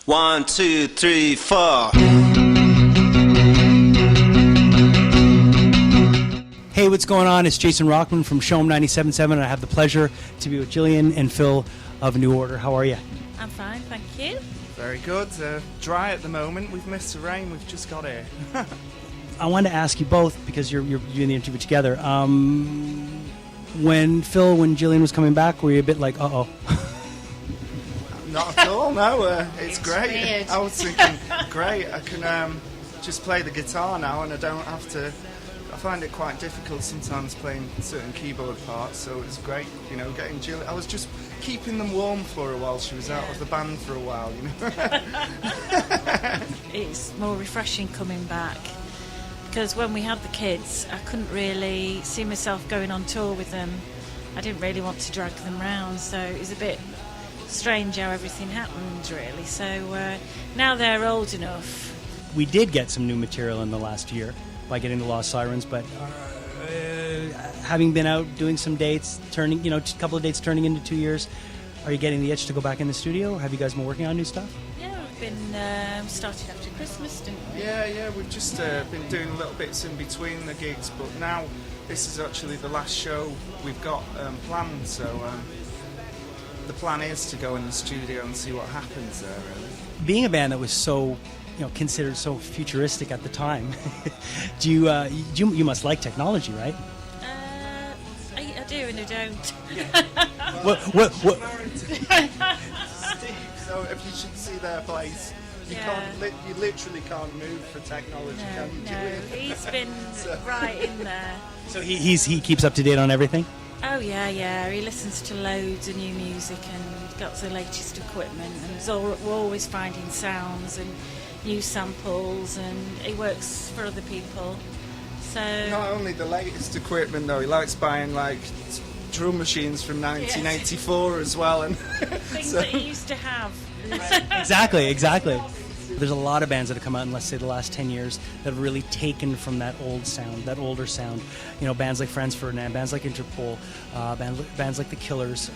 1, 2, 3, 4. Hey, what's going on? It's Jason Rockman from CHOM 97.7, and I have the pleasure to be with Gillian and Phil of New Order. How are you? I'm fine, thank you. Very good. Dry at the moment. We've missed the rain. We've just got here. I wanted to ask you both, because you're doing the interview together. When Gillian was coming back, were you a bit like, uh-oh? Not at all, no. It's great. Weird. I was thinking, great, I can just play the guitar now and I don't have to... I find it quite difficult sometimes playing certain keyboard parts, so it's great, getting Gillian. I was just keeping them warm for her while she was out of the band for a while, It's more refreshing coming back, because when we had the kids, I couldn't really see myself going on tour with them. I didn't really want to drag them round, so it was a bit strange how everything happened, really. So now they're old enough. We did get some new material in the last year by getting the Lost Sirens, but having been out doing some dates, turning, a couple of dates turning into 2 years, are you getting the itch to go back in the studio? Have you guys been working on new stuff? Yeah, we've been started after Christmas, didn't we? Yeah, we've just been doing little bits in between the gigs, but now this is actually the last show we've got planned, so the plan is to go in the studio and see what happens there, really. Being a band that was so, considered so futuristic at the time, you must like technology, right? I do and I don't. What? So if you should see their place, you you literally can't move for technology, can you? No, he's been right in there. So he keeps up to date on everything? Oh yeah, he listens to loads of new music and got the latest equipment, and we're always finding sounds and new samples, and he works for other people. So not only the latest equipment though, he likes buying like drum machines from 1984 as well, and things that he used to have. Exactly. There's a lot of bands that have come out in, let's say, the last 10 years that have really taken from that old sound, that older sound. Bands like Franz Ferdinand, bands like Interpol, bands like The Killers.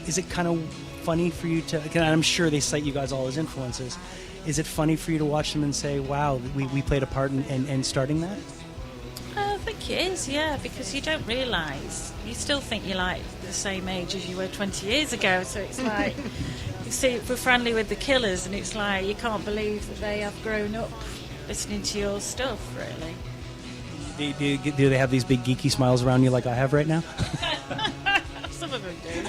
Is it kind of funny for you to, and I'm sure they cite you guys all as influences, is it funny for you to watch them and say, wow, we played a part in starting that? I think it is, yeah, because you don't realise. You still think you're like the same age as you were 20 years ago, so it's like... You see, we're friendly with The Killers, and it's like you can't believe that they have grown up listening to your stuff, really. Do they have these big geeky smiles around you like I have right now? Some of them do.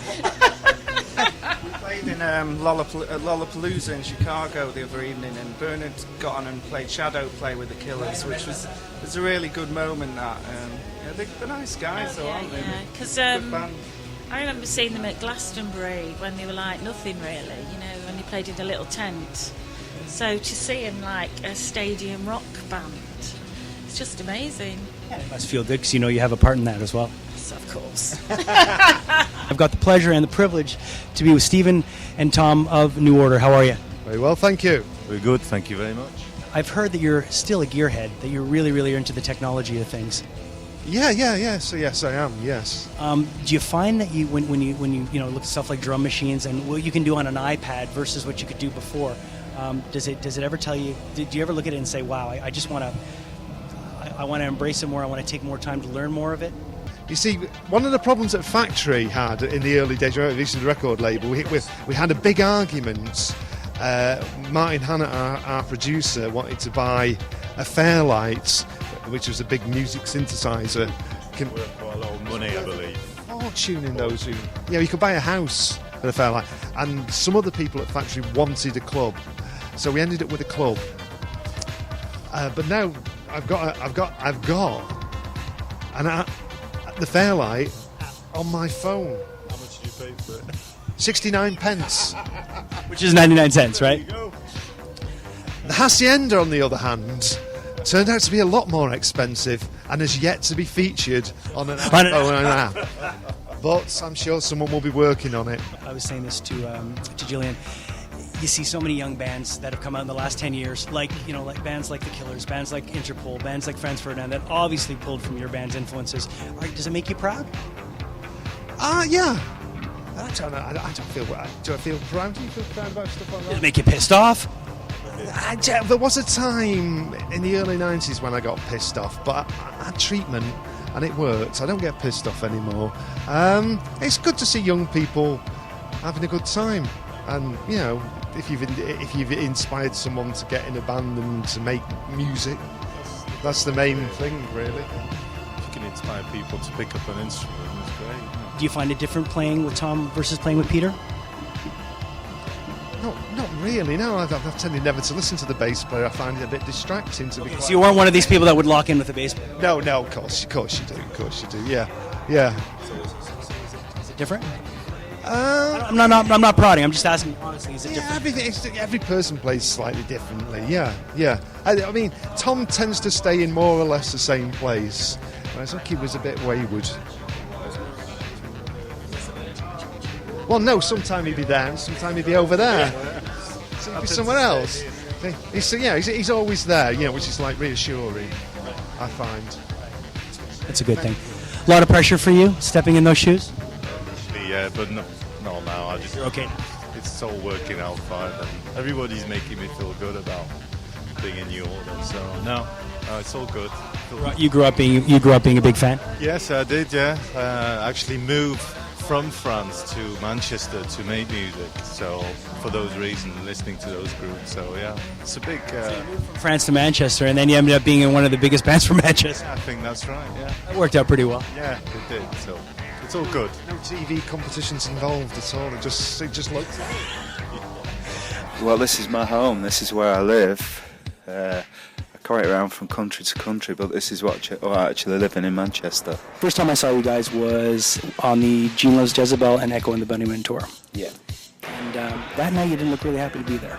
We played in Lollapalooza in Chicago the other evening, and Bernard got on and played Shadow Play with The Killers, which was a really good moment. That they're nice guys, though, aren't they? Yeah, because I remember seeing them at Glastonbury when they were like nothing really, when they played in a little tent. So to see them like a stadium rock band, it's just amazing. Yeah, it must feel good because you have a part in that as well. Yes, of course. I've got the pleasure and the privilege to be with Stephen and Tom of New Order. How are you? Very well, thank you. We're good, thank you very much. I've heard that you're still a gearhead, that you're really, really into the technology of things. Yeah. So yes, I am. Yes. Do you find that when you look at stuff like drum machines and what you can do on an iPad versus what you could do before, does it ever tell you? Do you ever look at it and say, "Wow, I just want to, I want to embrace it more. I want to take more time to learn more of it"? You see, one of the problems that Factory had in the early days, when we released the record label, we had a big argument. Martin Hannett, our producer, wanted to buy a Fairlight, which was a big music synthesizer. Worth quite a lot of money, I believe. Fortune in those. You could buy a house for a Fairlight, and some other people at Factory wanted a club, so we ended up with a club. But now I've got the Fairlight on my phone. How much did you pay for it? 69 pence. Which is 99 cents, right? There you go. The Hacienda, on the other hand, turned out to be a lot more expensive and has yet to be featured on an app. But I'm sure someone will be working on it. I was saying this to Gillian. You see so many young bands that have come out in the last 10 years, like bands like The Killers, bands like Interpol, bands like Franz Ferdinand, that obviously pulled from your band's influences. Does it make you proud? Yeah. I don't know. I don't feel. Do I feel proud? Do you feel proud about stuff like Did it that? make you pissed off? There was a time in the early 90s when I got pissed off, but I had treatment and it worked. I don't get pissed off anymore. It's good to see young people having a good time, and you know, if you've inspired someone to get in a band and to make music, that's the main thing, really. If you can inspire people to pick up an instrument, it's great. Do you find it different playing with Tom versus playing with Peter? Not really. No, I've tended never to listen to the bass player. I find it a bit distracting to be. So you weren't one of these people that would lock in with the bass player? No, of course you do. Yeah. Is it different? I'm not prodding. I'm just asking honestly. Is it different? Every person plays slightly differently. Yeah. I mean, Tom tends to stay in more or less the same place, whereas Ucky was a bit wayward. Well, no, sometime he'd be there and sometime he'd be over there. So he'd be somewhere else. He's always there, which is like reassuring, I find. That's a good thing. A lot of pressure for you, stepping in those shoes? Yeah, but no now. You're okay. It's all working out fine. And everybody's making me feel good about being in New Order. So no, it's all good. You grew up being a big fan? Yes, I did. Yeah, actually moved from France to Manchester to make music. So for those reasons, listening to those groups. So yeah, it's a big. France to Manchester, and then you ended up being in one of the biggest bands from Manchester. I think that's right. Yeah. That worked out pretty well. Yeah, it did. So it's all good. No TV competitions involved at all. It just looks. Well, this is my home. This is where I live. I carry it around from country to country, but this is what I actually living in Manchester. First time I saw you guys was on the Gene Loves Jezebel and Echo and the Bunnymen tour. Yeah. And that night you didn't look really happy to be there.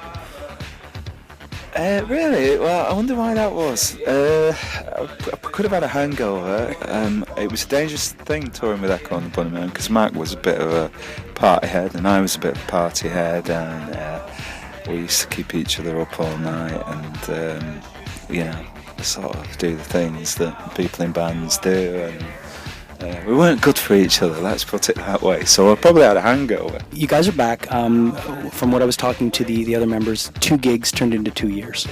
Really? Well, I wonder why that was. I could have had a hangover. It was a dangerous thing touring with Echo and the Bunnymen because Mark was a bit of a party head and I was a bit of a party head, and we used to keep each other up all night and sort of do the things that people in bands do, and we weren't good for each other, let's put it that way, so I probably had a hangover. You guys are back. From what I was talking to the other members, 2 gigs turned into 2 years.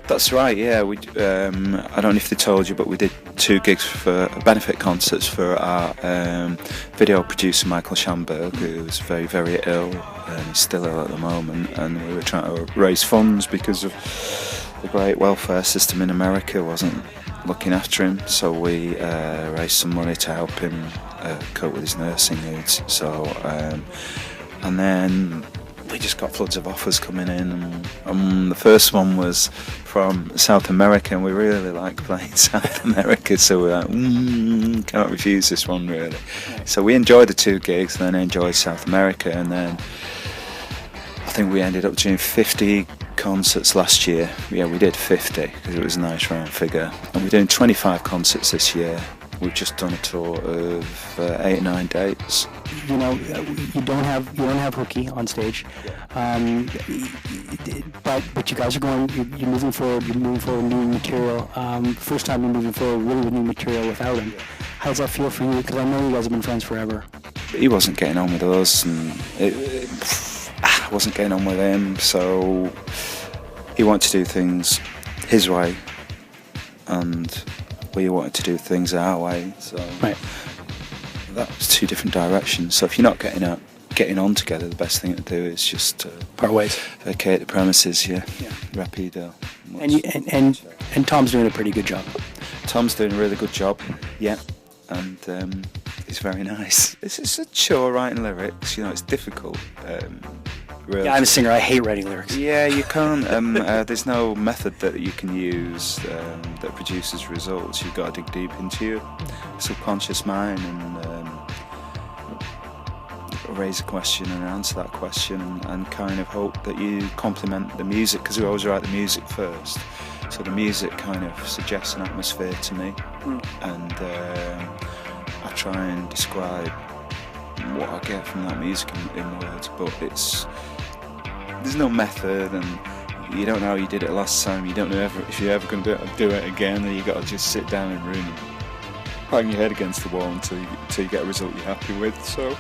That's right, yeah. We I don't know if they told you, but we did 2 gigs for benefit concerts for our video producer Michael Schamberg, who was very, very ill, and he's still ill at the moment, and we were trying to raise funds because of the great welfare system in America wasn't looking after him, so we raised some money to help him cope with his nursing needs. So and then we just got floods of offers coming in, and the first one was from South America, and we really like playing South America, so we're like, can't refuse this one really. So we enjoyed the 2 gigs, and then enjoyed South America, and then I think we ended up doing 50 concerts last year. Yeah, we did 50 because it was a nice round figure, and we're doing 25 concerts this year. We've just done a tour of 8 or 9 dates. You know, you don't have Hooky on stage, but you guys are going. You're moving forward. You're moving forward with new material. First time you're moving forward really with new material without him. How does that feel for you? Because I know you guys have been friends forever. He wasn't getting on with us, and I wasn't getting on with him, so he wanted to do things his way, and we wanted to do things our way. So right. That was 2 different directions. So if you're not getting on together, the best thing to do is just part ways, vacate the premises. Yeah. Rapido. And Tom's doing a pretty good job. Tom's doing a really good job. Yeah. And he's very nice. It's a chore writing lyrics. You know, it's difficult. Really. Yeah, I'm a singer. I hate writing lyrics. Yeah, you can't. There's no method that you can use that produces results. You've got to dig deep into your subconscious mind and raise a question and answer that question, and kind of hope that you complement the music, because we always write the music first. So the music kind of suggests an atmosphere to me, and I try and describe what I get from that music in words, but there's no method, and you don't know how you did it last time. You don't know if you're ever going to do it again, and you got to just sit down in a room and bang your head against the wall until you get a result you're happy with. So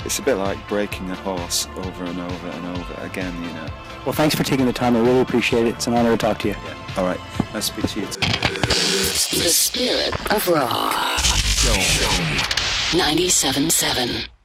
it's a bit like breaking a horse over and over and over again, you know. Well, thanks for taking the time. I really appreciate it. It's an honor to talk to you. Yeah. All right. Nice to speak to you. The spirit of rock. CHOM 97.7.